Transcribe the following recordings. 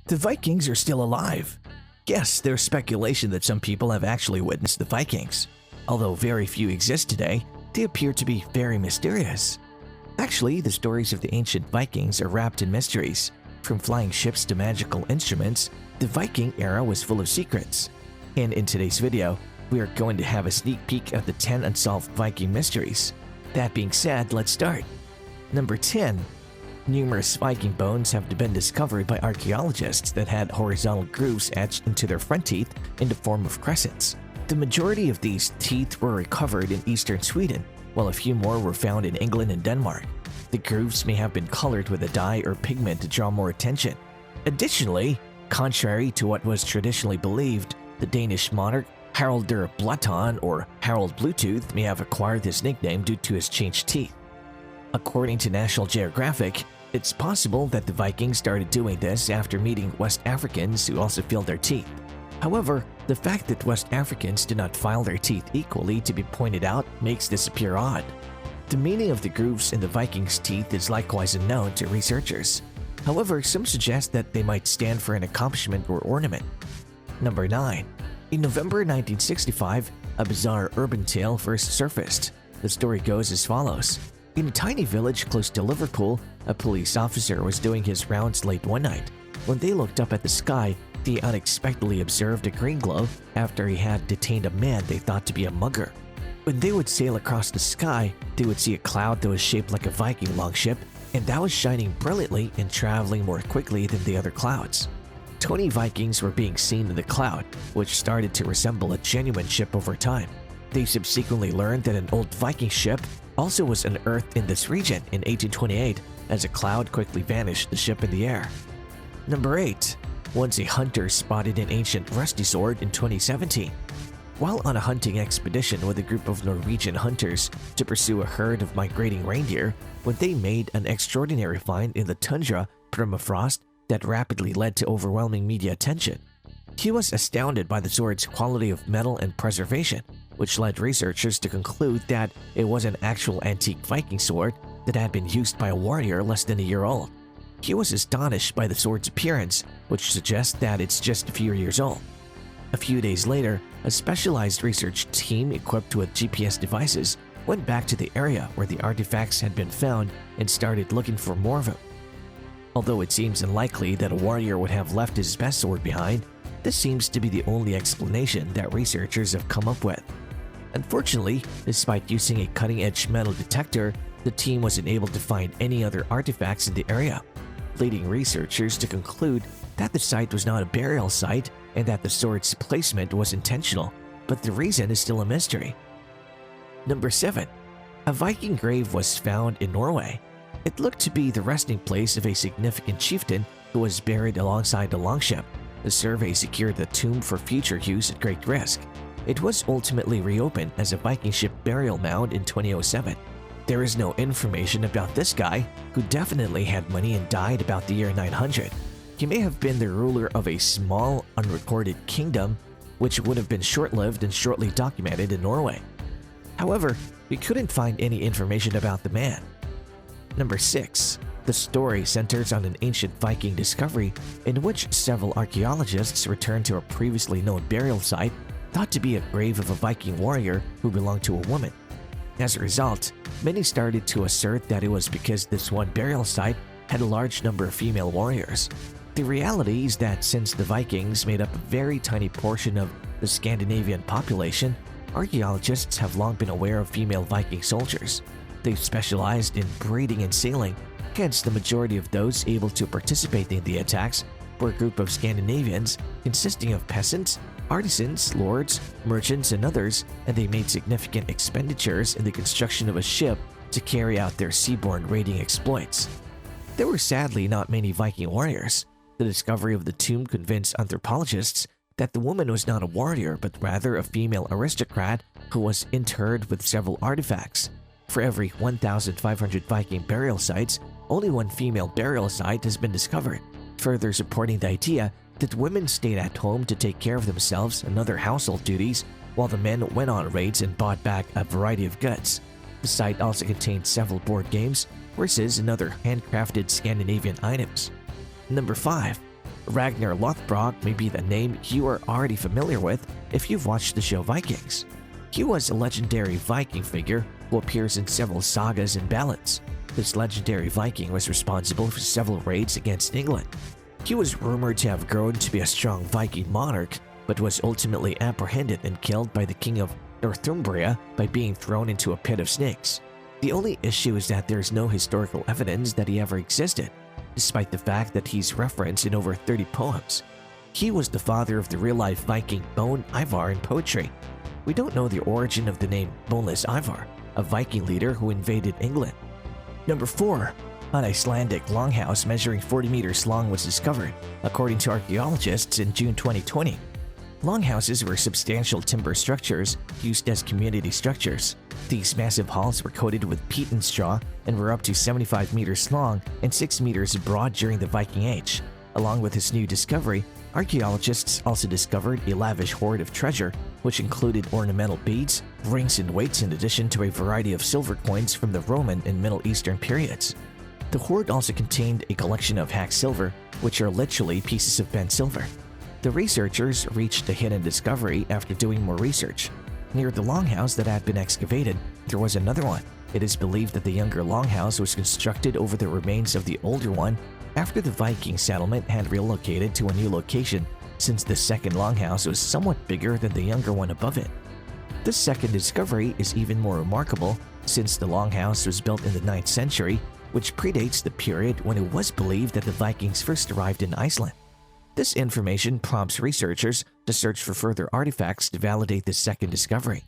The Vikings are still alive. Yes, there's speculation that some people have actually witnessed the Vikings. Although very few exist today, they appear to be very mysterious. Actually, the stories of the ancient Vikings are wrapped in mysteries. From flying ships to magical instruments, the Viking era was full of secrets. And in today's video, we are going to have a sneak peek at the 10 unsolved Viking mysteries. That being said, let's start. Number 10. Numerous Viking bones have been discovered by archaeologists that had horizontal grooves etched into their front teeth in the form of crescents. The majority of these teeth were recovered in eastern Sweden, while a few more were found in England and Denmark. The grooves may have been colored with a dye or pigment to draw more attention. Additionally, contrary to what was traditionally believed, the Danish monarch Haraldur Blaton or Harold Bluetooth may have acquired this nickname due to his changed teeth. According to National Geographic, it's possible that the Vikings started doing this after meeting West Africans who also filled their teeth. However, the fact that West Africans do not file their teeth equally to be pointed out makes this appear odd. The meaning of the grooves in the Vikings' teeth is likewise unknown to researchers. However, some suggest that they might stand for an accomplishment or ornament. Number 9. In November 1965, a bizarre urban tale first surfaced. The story goes as follows. In a tiny village close to Liverpool, a police officer was doing his rounds late one night. When they looked up at the sky, they unexpectedly observed a green glow after he had detained a man they thought to be a mugger. When they would sail across the sky, they would see a cloud that was shaped like a Viking longship, and that was shining brilliantly and traveling more quickly than the other clouds. 20 Vikings were being seen in the cloud, which started to resemble a genuine ship over time. They subsequently learned that an old Viking ship also was unearthed in this region in 1828 as a cloud quickly vanished the ship in the air. Number 8. Once a hunter spotted an ancient rusty sword in 2017. While on a hunting expedition with a group of Norwegian hunters to pursue a herd of migrating reindeer, when they made an extraordinary find in the tundra permafrost that rapidly led to overwhelming media attention. He was astounded by the sword's quality of metal and preservation, which led researchers to conclude that it was an actual antique Viking sword that had been used by a warrior less than a year old. He was astonished by the sword's appearance, which suggests that it's just a few years old. A few days later, a specialized research team equipped with GPS devices went back to the area where the artifacts had been found and started looking for more of them. Although it seems unlikely that a warrior would have left his best sword behind, this seems to be the only explanation that researchers have come up with. Unfortunately, despite using a cutting-edge metal detector, the team wasn't able to find any other artifacts in the area, leading researchers to conclude that the site was not a burial site and that the sword's placement was intentional, but the reason is still a mystery. Number 7. A Viking grave was found in Norway. It looked to be the resting place of a significant chieftain who was buried alongside the longship. The survey secured the tomb for future use at great risk. It was ultimately reopened as a Viking ship burial mound in 2007. There is no information about this guy, who definitely had money and died about the year 900. He may have been the ruler of a small, unrecorded kingdom, which would have been short-lived and shortly documented in Norway. However, we couldn't find any information about the man. Number 6. The story centers on an ancient Viking discovery in which several archaeologists returned to a previously known burial site thought to be a grave of a Viking warrior who belonged to a woman. As a result, many started to assert that it was because this one burial site had a large number of female warriors. The reality is that since the Vikings made up a very tiny portion of the Scandinavian population, archaeologists have long been aware of female Viking soldiers. They've specialized in breeding and sailing, hence the majority of those able to participate in the attacks were a group of Scandinavians consisting of peasants, artisans, lords, merchants, and others, and they made significant expenditures in the construction of a ship to carry out their seaborne raiding exploits. There were sadly not many Viking warriors. The discovery of the tomb convinced anthropologists that the woman was not a warrior but rather a female aristocrat who was interred with several artifacts. For every 1,500 Viking burial sites, only one female burial site has been discovered, further supporting the idea that women stayed at home to take care of themselves and other household duties while the men went on raids and bought back a variety of goods. The site also contained several board games, horses, and other handcrafted Scandinavian items. Number 5. Ragnar Lothbrog may be the name you are already familiar with if you've watched the show Vikings. He was a legendary Viking figure who appears in several sagas and ballads. This legendary Viking was responsible for several raids against England. He was rumored to have grown to be a strong Viking monarch, but was ultimately apprehended and killed by the king of Northumbria by being thrown into a pit of snakes. The only issue is that there is no historical evidence that he ever existed, despite the fact that he's referenced in over 30 poems. He was the father of the real-life Viking Bone Ivar in poetry. We don't know the origin of the name Boneless Ivar, a Viking leader who invaded England. Number 4. An Icelandic longhouse measuring 40 meters long was discovered, according to archaeologists in June 2020. Longhouses were substantial timber structures used as community structures. These massive halls were coated with peat and straw and were up to 75 meters long and 6 meters broad during the Viking Age. Along with this new discovery, archaeologists also discovered a lavish hoard of treasure, which included ornamental beads, rings, and weights in addition to a variety of silver coins from the Roman and Middle Eastern periods. The hoard also contained a collection of hack silver, which are literally pieces of bent silver. The researchers reached a hidden discovery after doing more research. Near the longhouse that had been excavated, there was another one. It is believed that the younger longhouse was constructed over the remains of the older one after the Viking settlement had relocated to a new location, since the second longhouse was somewhat bigger than the younger one above it. This second discovery is even more remarkable since the longhouse was built in the 9th century, which predates the period when it was believed that the Vikings first arrived in Iceland. This information prompts researchers to search for further artifacts to validate this second discovery.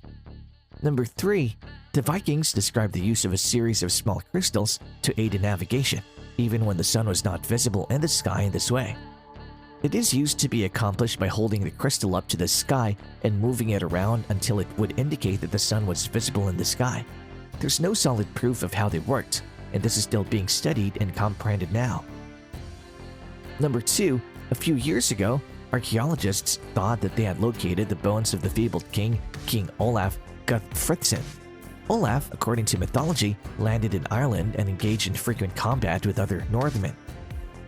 Number 3. The Vikings described the use of a series of small crystals to aid in navigation, even when the sun was not visible in the sky in this way. It is used to be accomplished by holding the crystal up to the sky and moving it around until it would indicate that the sun was visible in the sky. There's no solid proof of how they worked, and this is still being studied and comprehended now. Number 2. A few years ago, archaeologists thought that they had located the bones of the fabled king, King Olaf Guthfrithson. Olaf, according to mythology, landed in Ireland and engaged in frequent combat with other Northmen.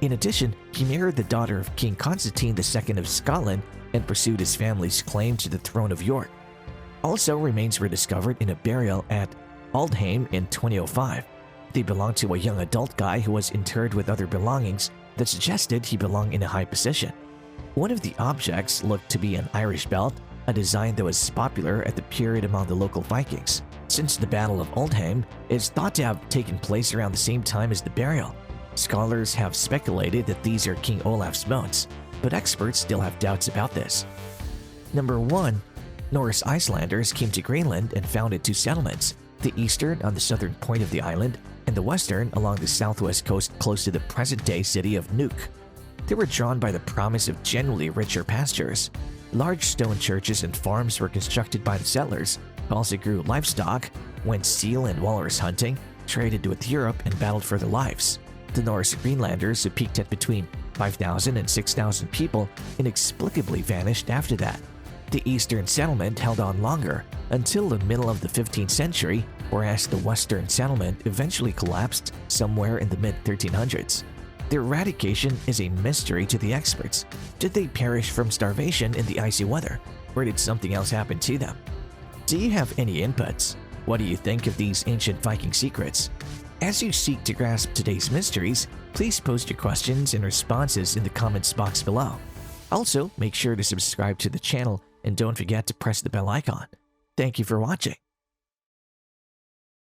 In addition, he married the daughter of King Constantine II of Scotland and pursued his family's claim to the throne of York. Also, remains were discovered in a burial at Aldheim in 2005. They belonged to a young adult guy who was interred with other belongings that suggested he belonged in a high position. One of the objects looked to be an Irish belt, a design that was popular at the period among the local Vikings. Since the Battle of Aldheim is thought to have taken place around the same time as the burial, scholars have speculated that these are King Olaf's bones, but experts still have doubts about this. Number 1. Norse Icelanders came to Greenland and founded 2 settlements, the eastern on the southern point of the island and the western along the southwest coast close to the present-day city of Nuuk. They were drawn by the promise of generally richer pastures. Large stone churches and farms were constructed by the settlers, who also grew livestock, went seal and walrus hunting, traded with Europe, and battled for their lives. The Norse Greenlanders, who peaked at between 5,000 and 6,000 people, inexplicably vanished after that. The eastern settlement held on longer, until the middle of the 15th century, whereas the western settlement eventually collapsed somewhere in the mid-1300s. Their eradication is a mystery to the experts. Did they perish from starvation in the icy weather, or did something else happen to them? Do you have any inputs? What do you think of these ancient Viking secrets? As you seek to grasp today's mysteries, please post your questions and responses in the comments box below. Also, make sure to subscribe to the channel and don't forget to press the bell icon. Thank you for watching.